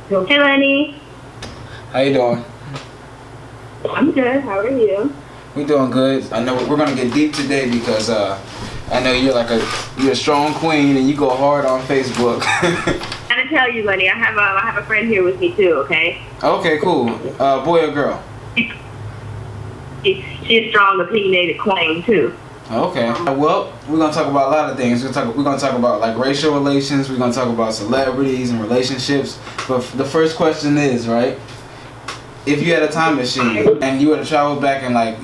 Hey, Lenny. How you doing? I'm good. How are you? We doing good. I know we're gonna get deep today because I know you're a strong queen and you go hard on Facebook. I'm gonna tell you, Lenny. I have a friend here with me too. Okay. Okay, cool. Boy or girl? She's a strong, opinionated queen too. Okay. Well, we're gonna talk about a lot of things. We're gonna talk about like racial relations. We're gonna talk about celebrities and relationships. But the first question is, right? If you had a time machine and you were to travel back in let's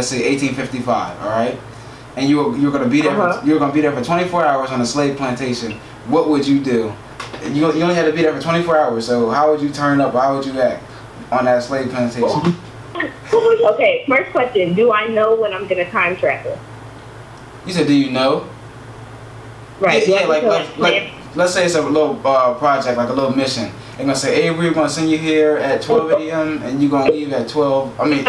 say 1855, all right, and you're gonna be there, you're gonna be there for 24 hours on a slave plantation. What would you do? You only had to be there for 24 hours. So how would you turn up? Or how would you act on that slave plantation? Okay, first question. Do I know when I'm gonna time travel? You said, do you know? Right. Yeah, like let's say it's a little project, like a little mission. They're gonna say, Avery, we're gonna send you here at 12 a.m. and you're gonna leave at 12. I mean,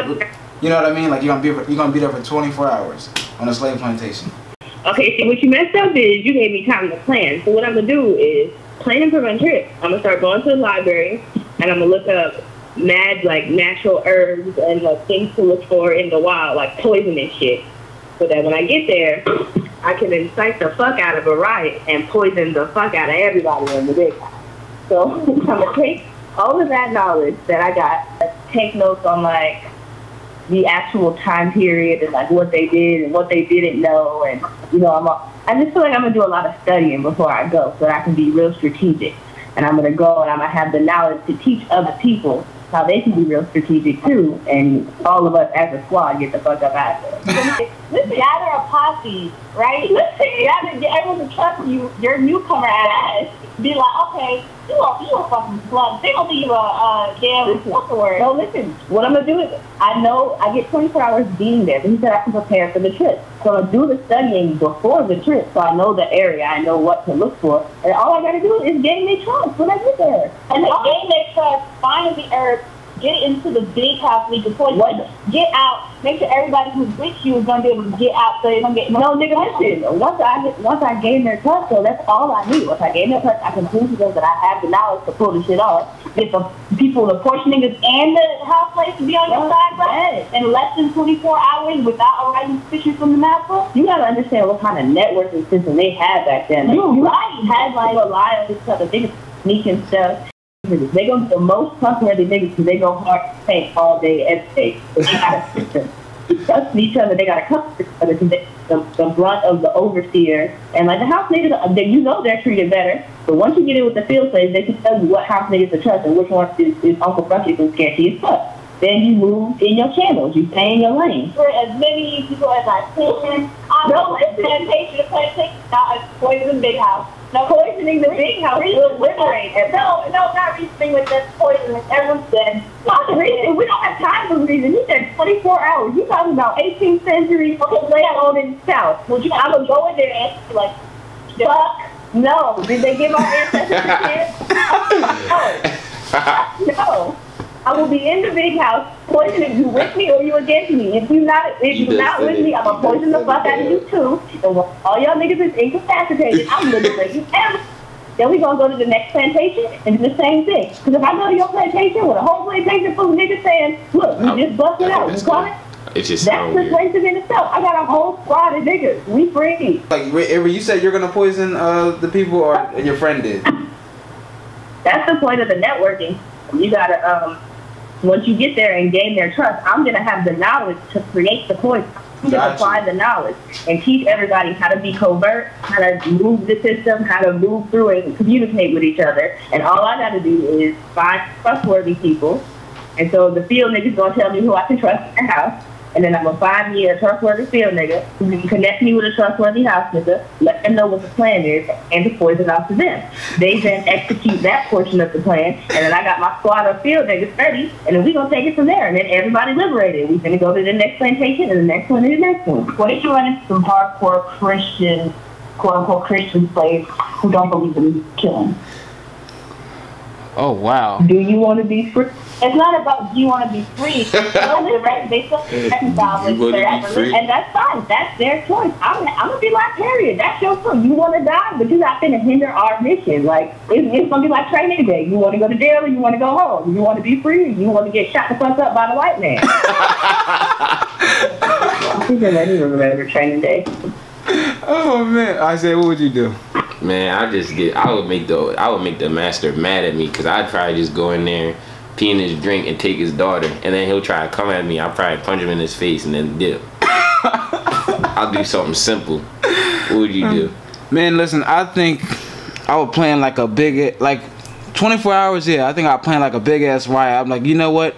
you know what I mean? Like you're gonna be there for 24 hours on a slave plantation. Okay, see what you messed up is you gave me time to plan. So what I'm gonna do is planning for my trip. I'm gonna start going to the library and I'm gonna look up mad natural herbs and things to look for in the wild, like poison and shit. So that when I get there, I can incite the fuck out of a riot and poison the fuck out of everybody in the big house. So I'm gonna take all of that knowledge that I got, take notes on the actual time period and what they did and what they didn't know, and I just feel like I'm gonna do a lot of studying before I go so that I can be real strategic. And I'm gonna go and I'm gonna have the knowledge to teach other people how they can be real strategic too, and all of us as a squad get the fuck up out of there. Listen, gather a posse, right? Listen, get everyone to trust you, your newcomer ass. Be like, okay, you a fucking slug. They gonna be a damn, what's the word? No, listen, what I'm gonna do is, I know I get 24 hours being there, but he said I can prepare for the trip. So I'm gonna do the studying before the trip, so I know the area, I know what to look for, and all I gotta do is gain their trust when I get there. And then gain their trust, find the herb, get into the big house, we can get out, make sure everybody who's with you is gonna be able to get out so they don't get no nigga. Listen, once I gain their trust, so that's all I need. Once I gain their trust, I can prove to them that I have the knowledge to pull the shit off. Get the people, the portion niggas and the house place to be on your side, right? In less than 24 hours without arriving suspicious from the map. You gotta understand what kind of networking system they had back then. You right, had rely on this other niggas sneaking stuff. They gonna be the most trustworthy niggas because they go hard to paint all day, every day. They got a system. Trust each other. They got to come to each other because the brunt of the overseer and the house niggas, they're treated better. But once you get in with the field slaves, they can tell you what house niggas to trust and which one is Uncle Bucket and sketchy as fuck. Then you move in your channels. You stay in your lane. For as many people as I can, I'm plantation, not a poison big house. No, poisoning the big house will liberate. No, not reasoning with that poison. Everyone said, not the reason. We don't have time for reason. You said 24 hours. You talking about 18th century land on in the South. Well, I would go in there and ask fuck. No. Did they give our ancestors a chance? No. I will be in the big house poisoning you with me or you against me. If you're not with me, I'm gonna poison the fuck out of you too. And when all y'all niggas is incapacitated, I'm liberating everything. Then we gonna go to the next plantation and do the same thing. Because if I go to your plantation with a whole plantation full of niggas saying, look, we just busted out, you coming? It's just that's persuasive in itself. I got a whole squad of niggas. We free. Like, you said you're gonna poison the people, or your friend did? That's the point of the networking. You gotta once you get there and gain their trust, I'm going to have the knowledge to create the poison. I'm going to apply the knowledge and teach everybody how to be covert, how to move the system, how to move through it and communicate with each other. And all I got to do is find trustworthy people. And so the field nigga's going to tell me who I can trust in their house. And then I'm going to find me a trustworthy field nigga who can connect me with a trustworthy house nigga, let them know what the plan is, and to poison off to them. They then execute that portion of the plan, and then I got my squad of field niggas ready, and then we going to take it from there, and then everybody liberated. We finna go to the next plantation, and the next one, and the next one. What if you run into some hardcore Christian, quote-unquote Christian slaves who don't believe in killing? Oh, wow. Do you want to be free? It's not about do you want to be free. They still reconcile with their religion, and that's fine. That's their choice. I'm gonna be like, period. That's your choice. You want to die, but you're not gonna hinder our mission. Like it's gonna be like training day. You want to go to jail or you want to go home. You want to be free. You want to get shot the fuck up by the white man. I think I didn't even remember training day. Oh man, Isaiah, what would you do? Man, I would make the master mad at me because I'd probably just go in there, pee in his drink, and take his daughter, and then he'll try to come at me. I'll probably punch him in his face and then dip. I'll do something simple. What would you do? Man, listen, I think I would plan like a big, like 24 hours. Yeah, I think I'd plan like a big ass riot. I'm like, you know what?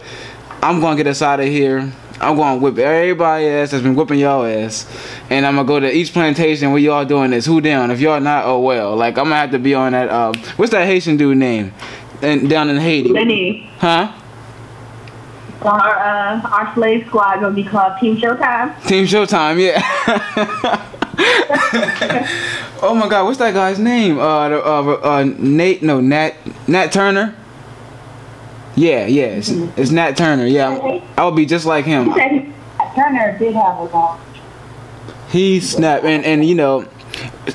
I'm gonna get us out of here. I'm gonna whip everybody's ass that's been whipping y'all ass, and I'm gonna go to each plantation where y'all doing this. Who down? If y'all not, oh well. Like I'm gonna have to be on that. What's that Haitian dude name? And down in Haiti. Lenny. Huh? Our slave squad gonna be called Team Showtime. Team Showtime, yeah. Oh my God, what's that guy's name? Nat Turner. Yeah, it's Nat Turner. Yeah, I would be just like him. Turner did have a song. He snapped, and you know,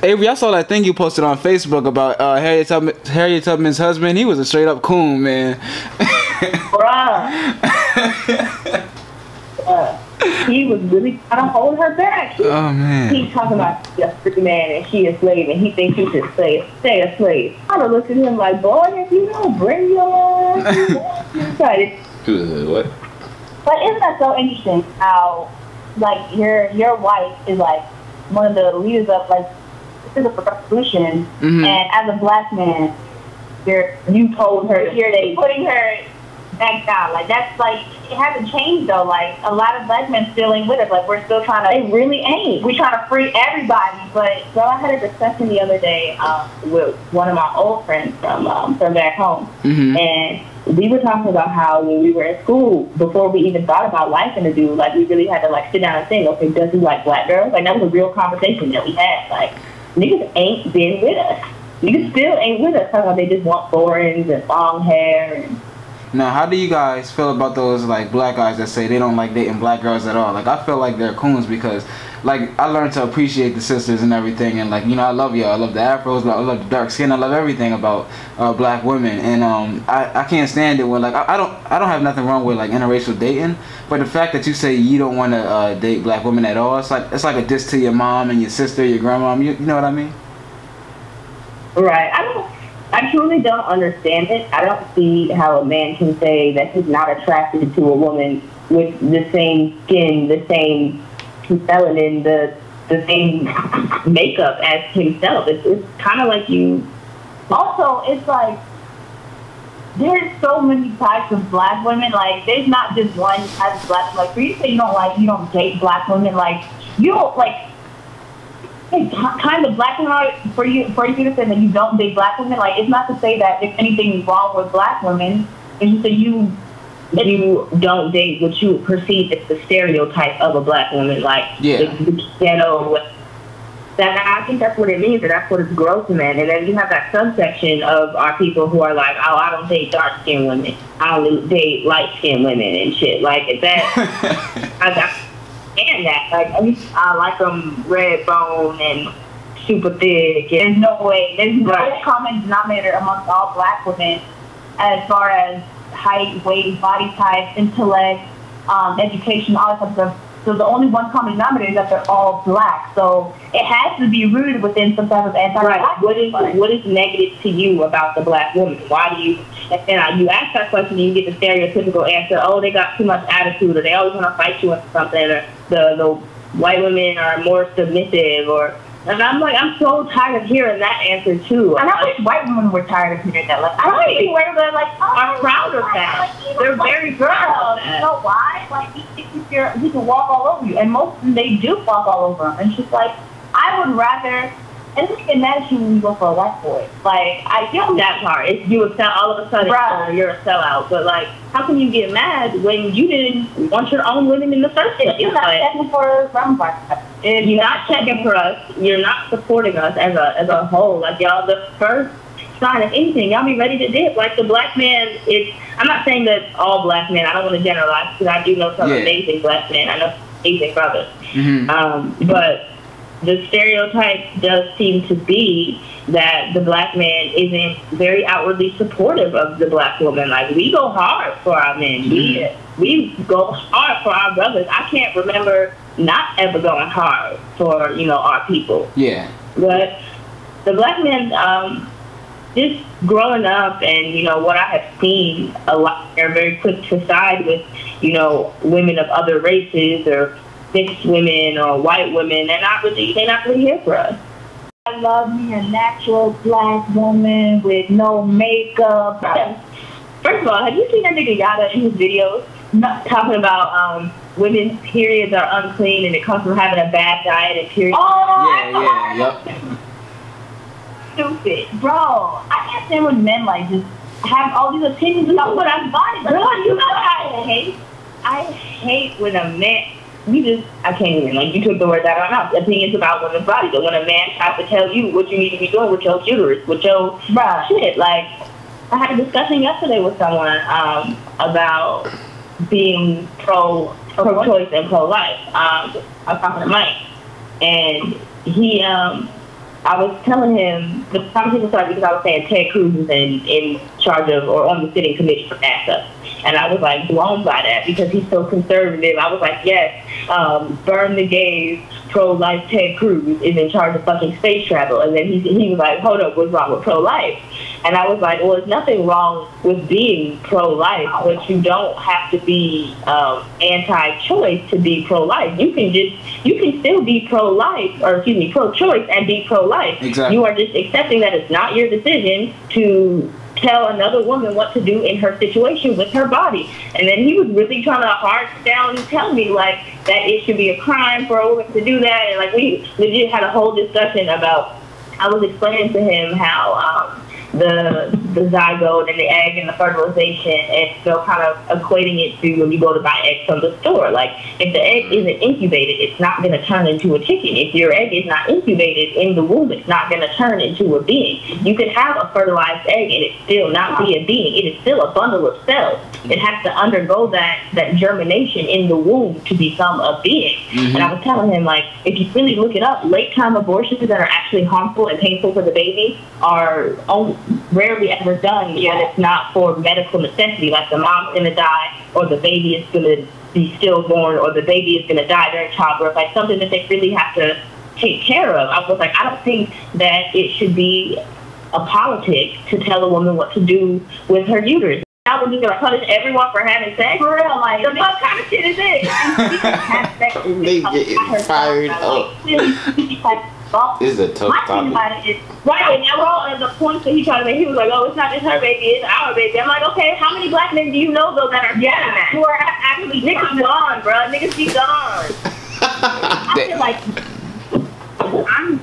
Avery, I saw that thing you posted on Facebook about Harriet Tubman's husband. He was a straight up coon, man. Bruh. He was really trying to hold her back. Oh man. He's talking about she's a free man and she a slave and he thinks he should stay a slave. I would look at him like, boy, if you don't bring your ass inside. What? But isn't that so interesting how like your wife is like one of the leaders of like the revolution, and as a black man, you told her here they putting her back down. Like that's like it hasn't changed though. Like a lot of black men still ain't with us. Like we're still trying to. They really ain't. We're trying to free everybody. But so I had a discussion the other day with one of my old friends from back home, and we were talking about how when we were in school, before we even thought about liking a dude, like we really had to like sit down and think, okay, does he like black girls? Like that was a real conversation that we had. Like niggas ain't been with us. Niggas still ain't with us. Talking about they just want foreigns and long hair and. Now, how do you guys feel about those like black guys that say they don't like dating black girls at all? Like, I feel like they're coons because, like, I learned to appreciate the sisters and everything, and like, you know, I love y'all. I love the afros, I love the dark skin, I love everything about black women, and I can't stand it when like I don't have nothing wrong with like interracial dating, but the fact that you say you don't want to date black women at all, it's like a diss to your mom and your sister, your grandmom. You know what I mean? Right. I truly don't understand it. I don't see how a man can say that he's not attracted to a woman with the same skin, the same melanin, the same makeup as himself. It's kind of like you. Also, it's like there's so many types of black women. Like there's not just one type of black. Like for you to say you don't date black women. Like you don't like. It's kind of black and white for you to say that you don't date black women. Like it's not to say that if anything's wrong with black women, it's just that you don't date what you perceive as the stereotype of a black woman, like the ghetto. That I think that's what it means, and that's what it's gross, man. And then you have that subsection of our people who are like, oh, I don't date dark skinned women, I only date light skinned women and shit. Like if that. And that, like, at least I like them red bone and super thick. There's no common denominator amongst all black women as far as height, weight, body type, intellect, education, all that type of stuff. So the only one common denominator is that they're all black. So it has to be rooted within some type of anti-black. Right. What is negative to you about the black woman? Why do you? And you ask that question, and you get the stereotypical answer: oh, they got too much attitude, or they always want to fight you into something, or the white women are more submissive, or. And I'm like, I'm so tired of hearing that answer too. And I wish white women were tired of hearing that. Like, I don't think white women are proud of that. Like, they're very proud of that. You know why? Like, he can walk all over you, and most of them they do walk all over them. And it's just like, I would rather. And it's get mad at you when you go for a white boy. Like, I get that part. It's you all of a sudden you're a sellout. But like, how can you get mad when you didn't want your own women in the first place? You're not checking for If you're not checking for us, you're not supporting us as a whole. Like y'all, the first sign of anything. Y'all be ready to dip. Like the black man is. I'm not saying that all black men. I don't want to generalize because I do know some amazing black men. I know some amazing brothers. But the stereotype does seem to be that the black man isn't very outwardly supportive of the black woman. Like, we go hard for our men. We go hard for our brothers. I can't remember not ever going hard for, our people. Yeah. But the black man, just growing up and, what I have seen a lot, they're very quick to side with, women of other races or mixed women or white women. They're not really here for us. I love me a natural black woman with no makeup. First of all, have you seen that nigga Yada in his videos talking about women's periods are unclean and it comes from having a bad diet and periods? Oh, yep. Stupid, bro. I can't stand when men just have all these opinions about what I'm buying. Bro, you know what I hate when a man. I can't even, you took the words out of my mouth. Opinions about women's bodies. But when a man tries to tell you what you need to be doing with your uterus, with your shit. I had a discussion yesterday with someone about being pro-choice and pro-life. I was talking to Mike, and he, I was telling him, the conversation started because I was saying Ted Cruz is in charge of, or on the sitting committee for NASA. And I was blown by that because he's so conservative. I was like, yes, burn the gays, pro-life Ted Cruz is in charge of fucking space travel. And then he was like, hold up, what's wrong with pro-life? And I was like, well, there's nothing wrong with being pro-life, but you don't have to be anti-choice to be pro-life. You can still be pro-life, or excuse me, pro-choice and be pro-life. Exactly. You are just accepting that it's not your decision to tell another woman what to do in her situation with her body. And then he was really trying to hard down and tell me that it should be a crime for a woman to do that. And we legit had a whole discussion about, I was explaining to him how the zygote and the egg and the fertilization, and kind of equating it to when you go to buy eggs from the store. If the egg isn't incubated, it's not going to turn into a chicken. If your egg is not incubated in the womb, it's not going to turn into a being. You can have a fertilized egg and it still not be a being. It is still a bundle of cells. It has to undergo that germination in the womb to become a being. And I was telling him, if you really look it up, late-time abortions that are actually harmful and painful for the baby are rarely ever done when it's not for medical necessity, like the mom's going to die or the baby is going to be stillborn or the baby is going to die during childbirth, something that they really have to take care of. I was like, I don't think that it should be a politic to tell a woman what to do with her uterus. I was just going to punish everyone for having sex. For real, the fuck kind of shit is this? They get fired up. This is a tough topic. Right, and all the points that he tried to make, he was like, oh, it's not just her baby, it's our baby. I'm like, okay, how many black men do you know, though, that are getting that? Who are actually niggas gone, bro. Niggas be gone. I feel like I'm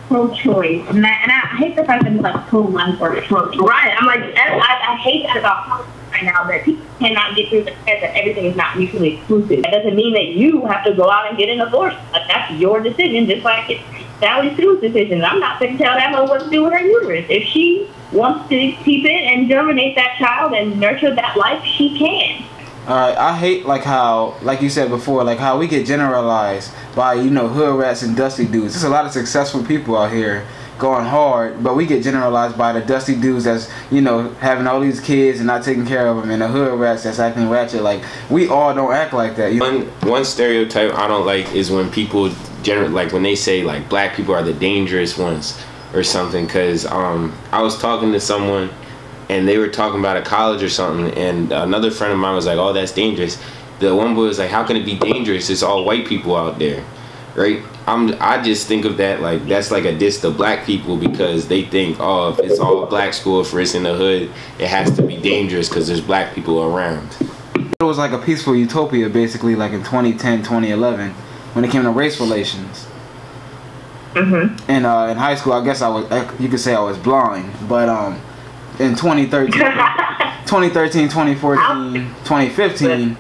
pro-choice, and I hate the fact that it's pro-life or pro-choice. Right, I'm I hate that about politics right now, that people cannot get through the head that everything is not mutually exclusive. That doesn't mean that you have to go out and get an abortion. That's your decision, just like it's Sally Sue's decision. I'm not going to tell that mother what to do with her uterus. If she wants to keep it and germinate that child and nurture that life, she can. Alright, I hate how, like you said before, how we get generalized by, hood rats and dusty dudes. There's a lot of successful people out here going hard, but we get generalized by the dusty dudes that's, having all these kids and not taking care of them, and the hood rats that's acting ratchet. We all don't act like that. One stereotype I don't like is when people when they say black people are the dangerous ones or something, because I was talking to someone and they were talking about a college or something, and another friend of mine was like, oh, that's dangerous. The one boy was like, how can it be dangerous? It's all white people out there, right? I just think of that that's a diss to black people, because they think, oh, if it's all black school, if it's in the hood, it has to be dangerous because there's black people around. It was a peaceful utopia, basically, in 2010, 2011, when it came to race relations. And in high school, I guess you could say I was blind, but in 2013, 2014, 2015,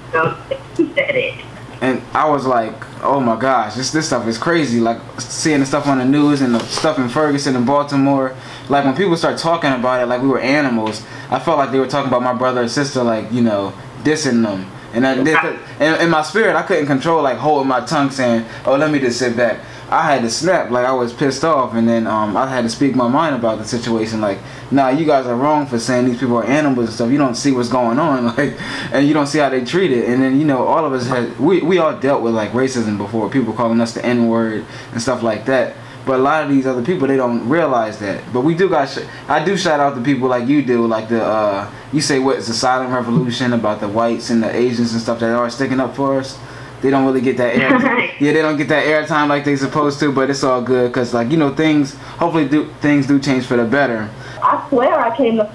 and I was like, oh my gosh, this stuff is crazy. Like seeing the stuff on the news and the stuff in Ferguson and Baltimore. Like when people start talking about it like we were animals, I felt like they were talking about my brother and sister, like, you know, dissing them. And in my spirit, I couldn't control like holding my tongue saying, oh, let me just sit back. I had to snap, like I was pissed off, and then I had to speak my mind about the situation. Like, nah, you guys are wrong for saying these people are animals and stuff. You don't see what's going on, like, and you don't see how they treat it. And then, you know, all of us we all dealt with like racism before, people calling us the N-word and stuff like that. But a lot of these other people, they don't realize that. But we do I do shout out to people like you do, like the you say what is the silent revolution about the whites and the Asians and stuff that are sticking up for us. They don't really get that air. Yeah, they don't get that airtime like they supposed to. But it's all good because, like, you know, hopefully things do change for the better. I swear I came to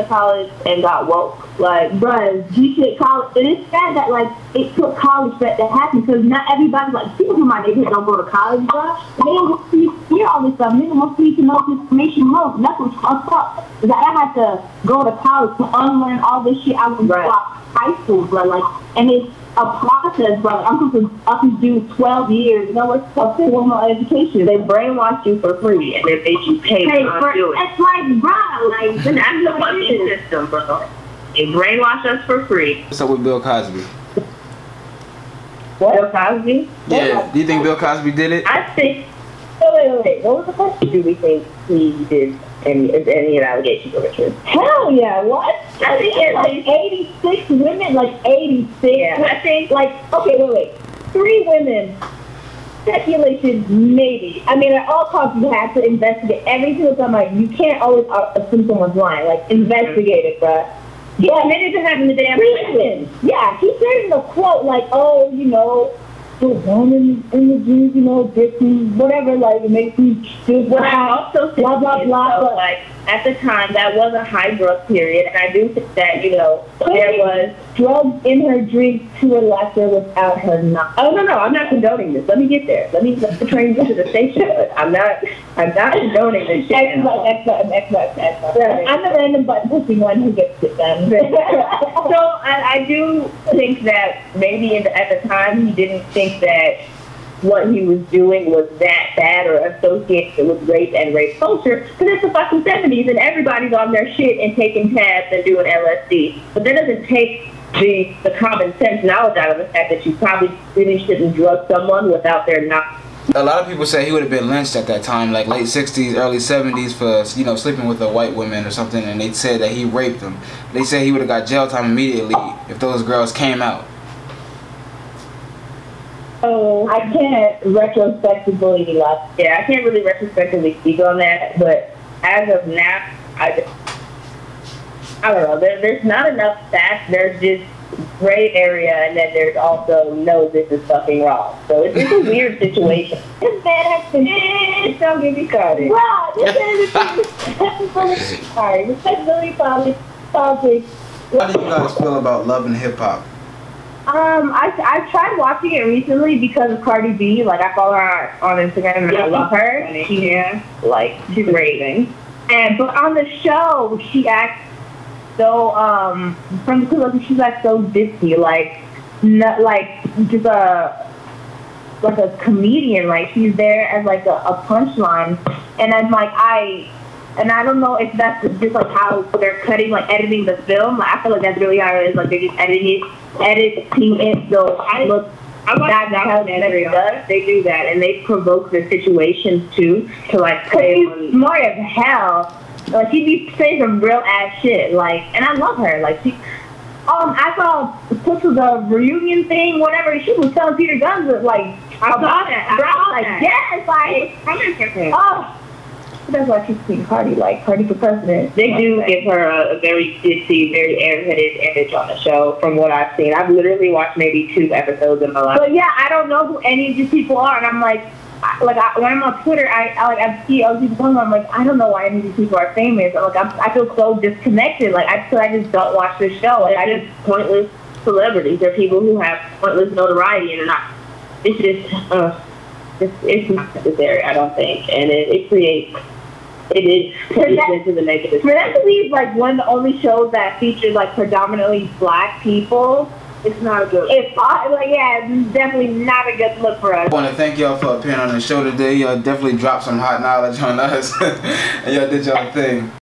college and got woke. Like, bruh, G-shit college. It is sad that, like, it took college for that to happen because not everybody, like, people from my neighborhood don't go to college, bruh. They don't hear all this stuff. Nigga must need to know this information most. And that's what's fucked up. Is that I had to go to college to unlearn all this shit I was in high school, bruh. Like, and it's a process, but I'm supposed to do 12 years. You know what's formal education? They brainwash you for free and they make you pay for it. It's like, bro, like, that's the fucking system, bro. They brainwash us for free. What's up with Bill Cosby? What? Bill Cosby? Yeah. Do you think Bill Cosby did it? I think. Wait. What was the question? Do we think he did any allegations of truth? Hell yeah! What? I think it's like 86 women, like 86. Yeah. I think like wait. 3 women. Speculation, maybe. I mean, at all costs, you have to investigate every single time. Like, you can't always assume someone's lying. Like, investigate it, bruh. He admitted to having the damn women. Yeah, he said in a quote like, "Oh, you know, the woman in the Jews, you know, different, whatever, like, it makes me feel what I also blah, blah, blah." But, like, at the time, that was a high drug period, and I do think that, you know, there was drugs in her drink to a lesser without her not. Oh, no, I'm not condoning this. Let me get there. Let the train get to the station. I'm not condoning this shit. X. I'm the random button pushing one who gets it done. So, I do think that maybe at the time, he didn't think that what he was doing was that bad or associated with rape and rape culture, because it's the fucking 70s and everybody's on their shit and taking tabs and doing LSD. But that doesn't take the common sense knowledge out of the fact that you probably really shouldn't drug someone without their knowledge. A lot of people say he would have been lynched at that time, like late 60s, early 70s, for, you know, sleeping with a white woman or something, and they said that he raped them. They say he would have got jail time immediately if those girls came out. Oh, I can't retrospectively, I can't really retrospectively speak on that, but as of now, I don't know, there's not enough facts, there's just gray area, and then there's also, no, this is fucking wrong. So it's a weird situation. This man has been, don't get me started. Wow, this is sorry, respectability politics. How do you guys feel about Love and Hip Hop? I tried watching it recently because of Cardi B. Like, I follow her on Instagram and I love her. She's raving. But on the show, she acts so, from the clip, she's like so ditzy, like, not like just a comedian. Like, she's there as like a punchline. And I'm like, I don't know if that's just like how they're editing the film. Like, I feel like that's really how it is. Like, they're just editing it so I look. That's how they do that, and they provoke the situations too to like play. She's smart as hell. Like, she be saying some real ass shit. Like, and I love her. Like, she. I saw the reunion thing, whatever. She was telling Peter Guns like I saw that. Yes, like oh. That's why she's being Cardi for president. They do give her a very ditzy, very airheaded image on the show, from what I've seen. I've literally watched maybe 2 episodes in my life. But yeah, I don't know who any of these people are, and I'm like, when I'm on Twitter, I see other people going on. I'm like, I don't know why any of these people are famous. I'm like, I feel so disconnected. Like, I just don't watch this show. Like, I just pointless celebrities. They're people who have pointless notoriety, and not. It's just, it's not necessary, I don't think, and it creates. It is into the negative. For that to be like one of the only shows that features like predominantly black people, It's not a good. It's definitely not a good look for us. I want to thank y'all for appearing on the show today. Y'all definitely dropped some hot knowledge on us, and y'all did y'all thing.